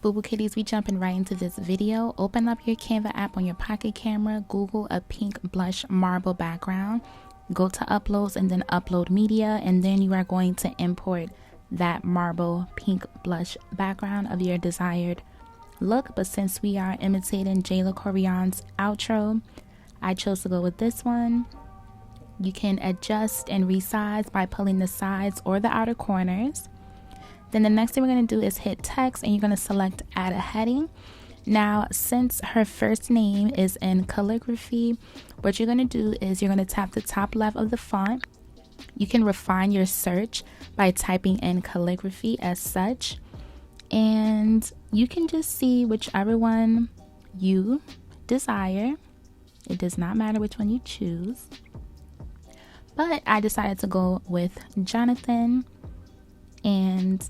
Boo Boo Kitties, we jumping right into this video. Open up your Canva app on your pocket camera, Google a pink blush marble background, go to uploads and then upload media, and then you are going to import that marble pink blush background of your desired look. But since we are imitating Jayla Koriyan's outro, I chose to go with this one. You can adjust and resize by pulling the sides or the outer corners. Then the next thing we're going to do is hit text, and you're going to select add a heading. Now, since her first name is in calligraphy, what you're going to do is you're going to tap the top left of the font. You can refine your search by typing in calligraphy as such, and you can just see whichever one you desire. It does not matter which one you choose, but I decided to go with Jonathan, and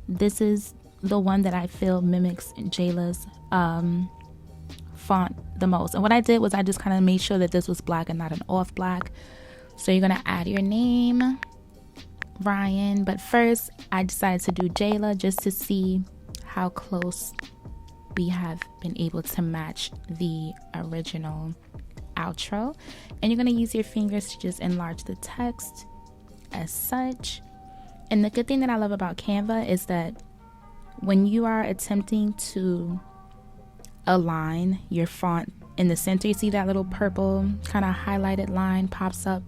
this is the one that I feel mimics Jayla's font the most. And what I did was I just kind of made sure that this was black and not an off black. So you're going to add your name, Ryan, but first I decided to do Jayla just to see how close we have been able to match the original outro. And you're going to use your fingers to just enlarge the text as such. And the good thing that I love about Canva is that when you are attempting to align your font in the center, you see that little purple kind of highlighted line pops up.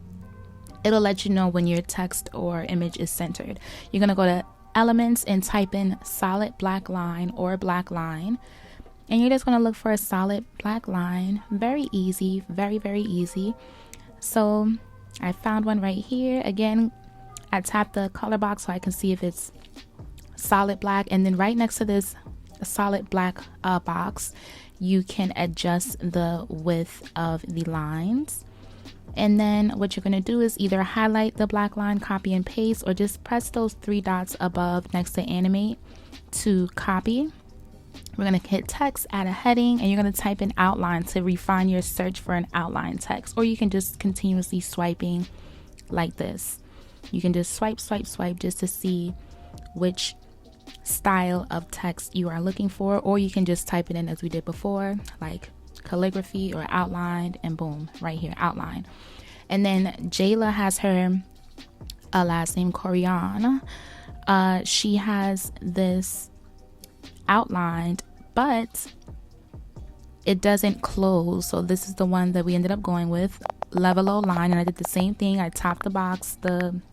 It'll let you know when your text or image is centered. You're going to go to elements and type in solid black line or black line. And you're just going to look for a solid black line. Very easy, very, very easy. So I found one right here. Again, I tap the color box so I can see if it's solid black, and then right next to this solid black box, you can adjust the width of the lines. And then what you're going to do is either highlight the black line, copy and paste, or just press those three dots above next to animate to copy. We're going to hit text, add a heading, and you're going to type in outline to refine your search for an outline text, or you can just continuously swiping like this. You can just swipe, swipe, swipe just to see which style of text you are looking for, or you can just type it in as we did before, like calligraphy or outlined, and boom, right here, outline. And then Jayla has her last name Koriyan. She has this outlined, but it doesn't close, so this is the one that we ended up going with, level O line. And I did the same thing. I tapped the box,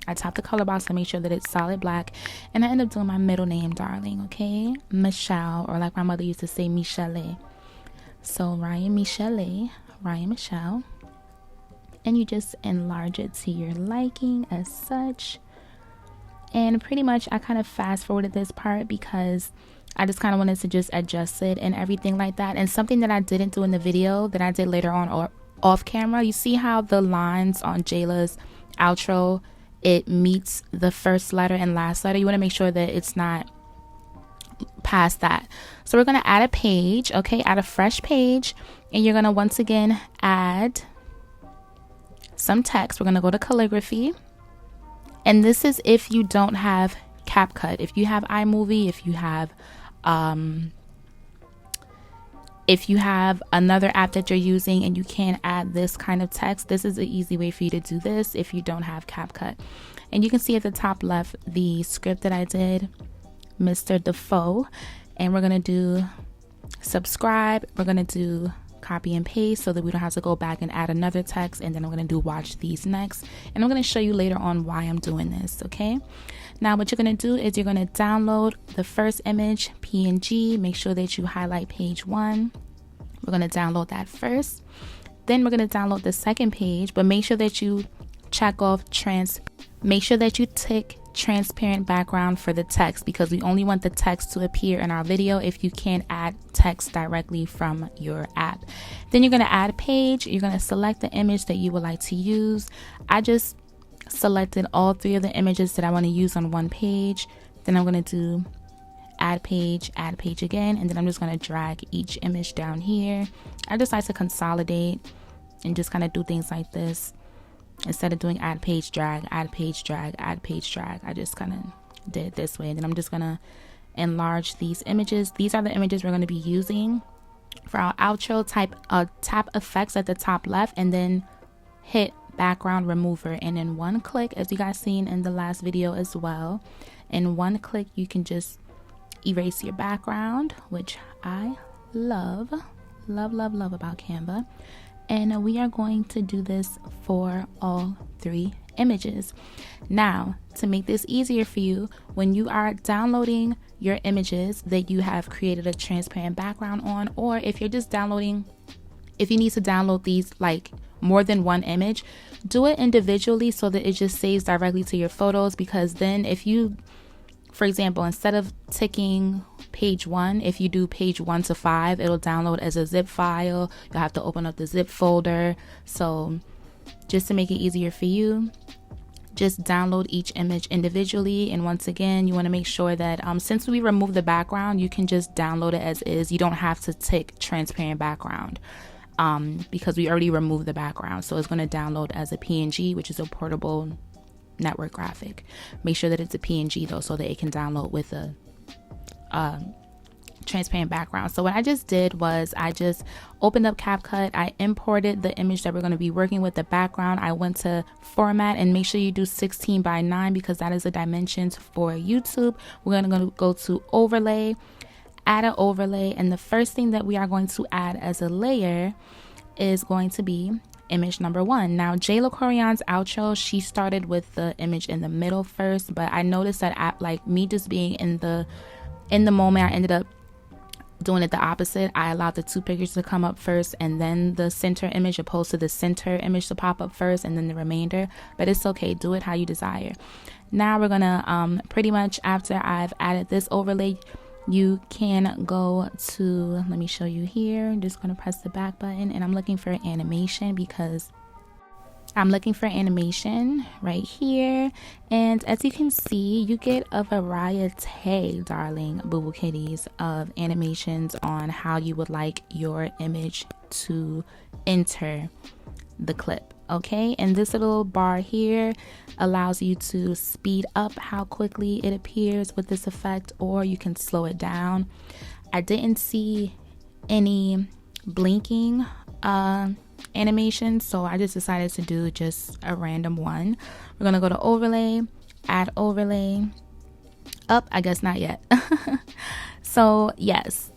I tapped the color box to make sure that it's solid black, and I ended up doing my middle name, darling, okay, Michelle, or like my mother used to say, Michelle. So Ryan Michelle, Ryan Michelle, and you just enlarge it to your liking as such. And pretty much I kind of fast forwarded this part because I just kind of wanted to just adjust it and everything like that. And something that I didn't do in the video that I did later on or off camera, you see how the lines on Jayla's outro, it meets the first letter and last letter. You want to make sure that it's not past that. So we're going to add a page, okay, add a fresh page, and you're going to once again add some text. We're going to go to calligraphy, and this is if you don't have CapCut. If you have iMovie, if you have another app that you're using and you can't add this kind of text, this is an easy way for you to do this if you don't have CapCut. And you can see at the top left the script that I did, Mr. Defoe, and we're going to do subscribe. We're going to do copy and paste so that we don't have to go back and add another text, and then I'm going to do watch these next, and I'm going to show you later on why I'm doing this. Okay, now what you're going to do is you're going to download the first image, PNG. Make sure that you highlight page 1. We're going to download that first, then we're going to download the second page, but make sure that you check off make sure that you tick transparent background for the text, because we only want the text to appear in our video if you can't add text directly from your app. Then you're going to add a page. You're going to select the image that you would like to use. I just selected all 3 of the images that I want to use on one page. Then I'm going to do add page again, and then I'm just going to drag each image down here. I just like to consolidate and just kind of do things like this. Instead of doing add page drag, add page drag, add page drag, I just kind of did it this way. And then I'm just gonna enlarge these images. These are the images we're going to be using for our outro. Tap effects at the top left and then hit background remover, and in one click, as you guys seen in the last video as well, in one click you can just erase your background, which I love about Canva. And we are going to do this for all 3 images. Now, to make this easier for you, when you are downloading your images that you have created a transparent background on, or if you're just downloading, if you need to download these like more than one image, do it individually so that it just saves directly to your photos. Because then if you, for example, instead of ticking page 1, if you do page 1 to 5, it'll download as a zip file. You'll have to open up the zip folder. So just to make it easier for you, just download each image individually. And once again, you want to make sure that since we remove the background, you can just download it as is. You don't have to tick transparent background because we already removed the background. So it's going to download as a PNG, which is a portable network graphic. Make sure that it's a PNG though, so that it can download with a transparent background. So what I just did was I just opened up CapCut. I imported the image that we're going to be working with, the background. I went to format, and make sure you do 16 by 9 because that is the dimensions for YouTube. We're going to go to overlay, add an overlay, and the first thing that we are going to add as a layer is going to be image number 1. Now, Jayla Koriyan's outro, she started with the image in the middle first, but I noticed that like me just being in the moment, I ended up doing it the opposite. I allowed the 2 pictures to come up first and then the center image, opposed to the center image to pop up first and then the remainder. But it's okay, do it how you desire. Now we're gonna pretty much, after I've added this overlay, you can go to, let me show you here. I'm just gonna press the back button, and I'm looking for animation because I'm looking for animation right here. And as you can see, you get a variety, darling boo boo kitties, of animations on how you would like your image to enter the clip. Okay, and this little bar here allows you to speed up how quickly it appears with this effect, or you can slow it down. I didn't see any blinking animation, so I just decided to do just a random one. We're gonna go to overlay, add overlay. I guess not yet. So yes,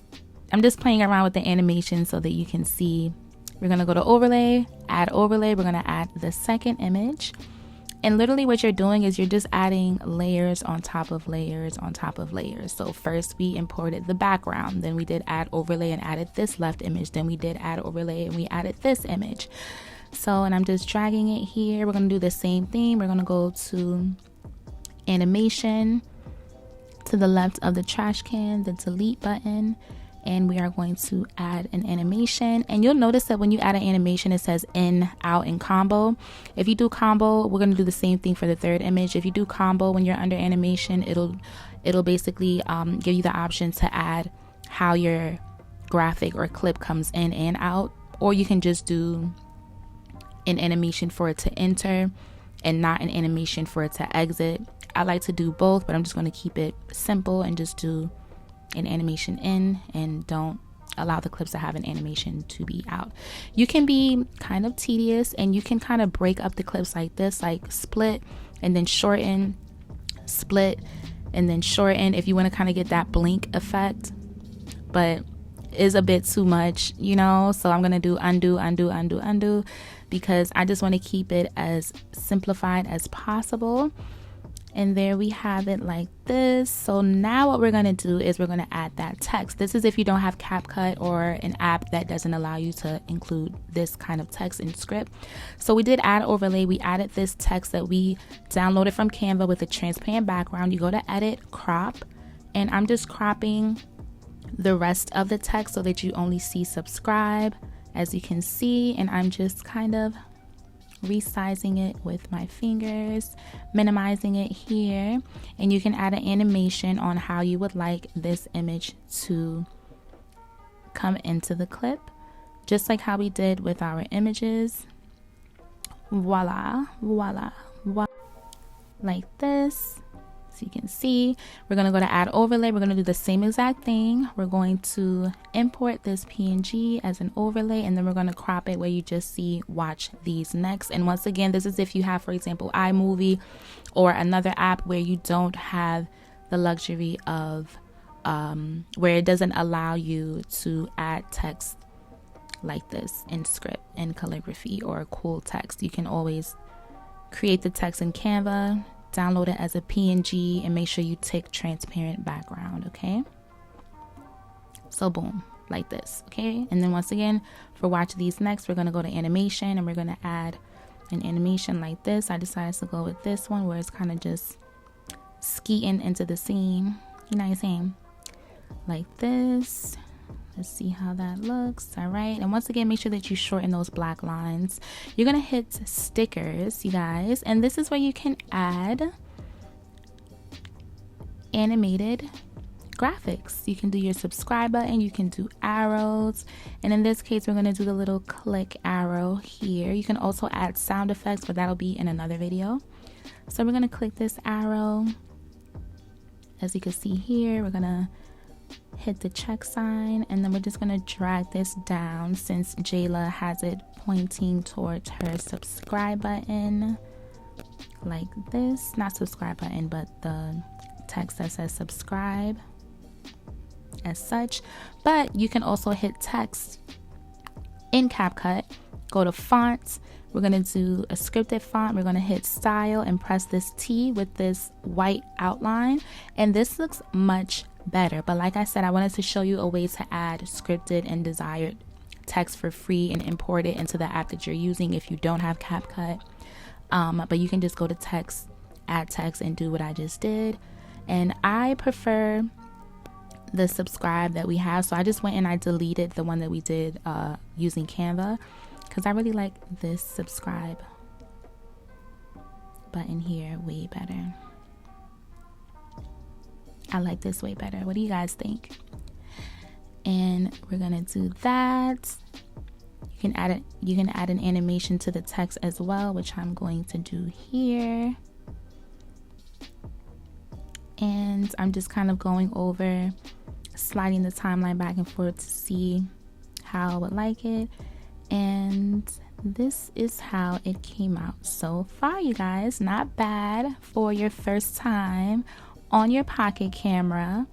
I'm just playing around with the animation so that you can see. We're gonna go to overlay, add overlay. We're gonna add the second image, and literally what you're doing is you're just adding layers on top of layers on top of layers. So first we imported the background, then we did add overlay and added this left image, then we did add overlay and we added this image. So, and I'm just dragging it here. We're gonna do the same thing. We're gonna go to animation, to the left of the trash can, the delete button, and we are going to add an animation. And you'll notice that when you add an animation, it says in, out, and combo. If you do combo, we're going to do the same thing for the third image. If you do combo when you're under animation, it'll basically give you the option to add how your graphic or clip comes in and out, or you can just do an animation for it to enter and not an animation for it to exit. I like to do both, but I'm just going to keep it simple and just do an animation in and don't allow the clips to have an animation to be out. You can be kind of tedious and you can kind of break up the clips like this, like split and then shorten, split and then shorten, if you want to kind of get that blink effect, but is a bit too much, you know. So I'm gonna do undo, undo, undo, undo, because I just want to keep it as simplified as possible. And there we have it like this. So now what we're going to do is we're going to add that text. This is if you don't have CapCut or an app that doesn't allow you to include this kind of text in script. So we did add overlay. We added this text that we downloaded from Canva with a transparent background. You go to edit, crop, and I'm just cropping the rest of the text so that you only see subscribe, as you can see. And I'm just kind of resizing it with my fingers, minimizing it here, and you can add an animation on how you would like this image to come into the clip, just like how we did with our images. Voila, voila, voila, like this. So you can see, we're going to go to add overlay. We're going to do the same exact thing. We're going to import this PNG as an overlay, and then we're going to crop it where you just see watch these next. And once again, this is if you have, for example, iMovie or another app where you don't have the luxury of where it doesn't allow you to add text like this in script and calligraphy or cool text. You can always create the text in Canva, download it as a PNG, and make sure you tick transparent background. Okay, so boom, like this. Okay, and then once again, for watch these next, we're going to go to animation and we're going to add an animation like this. I decided to go with this one where it's kind of just skeeting into the scene, you know what I'm saying, like this. Let's see how that looks. All right, and once again, make sure that you shorten those black lines. You're gonna hit stickers, you guys, and this is where you can add animated graphics. You can do your subscribe button, you can do arrows, and in this case, we're gonna do the little click arrow here. You can also add sound effects, but that'll be in another video. So we're gonna click this arrow. As you can see here, we're gonna hit the check sign, and then we're just gonna drag this down since Jayla has it pointing towards her subscribe button like this. Not subscribe button, but the text that says subscribe as such. But you can also hit text in CapCut, go to fonts. We're gonna do a scripted font. We're gonna hit style and press this T with this white outline, and this looks much better. But like I said, I wanted to show you a way to add scripted and desired text for free and import it into the app that you're using if you don't have CapCut. But you can just go to text, add text, and do what I just did. And I prefer the subscribe that we have, so I just went and I deleted the one that we did using Canva, because I really like this subscribe button here way better. I like this way better. What do you guys think? And we're gonna do that. You can add an animation to the text as well, which I'm going to do here. And I'm just kind of going over, sliding the timeline back and forth to see how I would like it. And this is how it came out so far, you guys. Not bad for your first time on your pocket camera.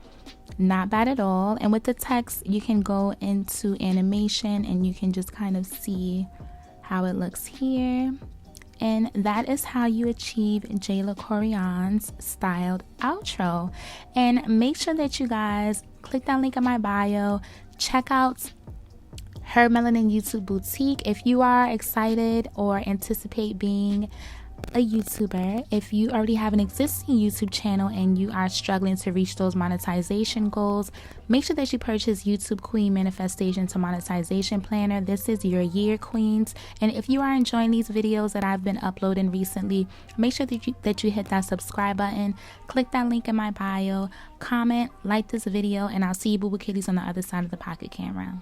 Not bad at all. And with the text, you can go into animation and you can just kind of see how it looks here. And that is how you achieve Jayla Koriyan's styled outro. And make sure that you guys click that link in my bio, check out her Melanin YouTube Boutique if you are excited or anticipate being a YouTuber. If you already have an existing YouTube channel and you are struggling to reach those monetization goals, make sure that you purchase YouTube Queen Manifestation to Monetization Planner. This is your year, queens. And if you are enjoying these videos that I've been uploading recently, make sure that you hit that subscribe button, click that link in my bio, comment, like this video, and I'll see you boo boo kitties on the other side of the pocket camera.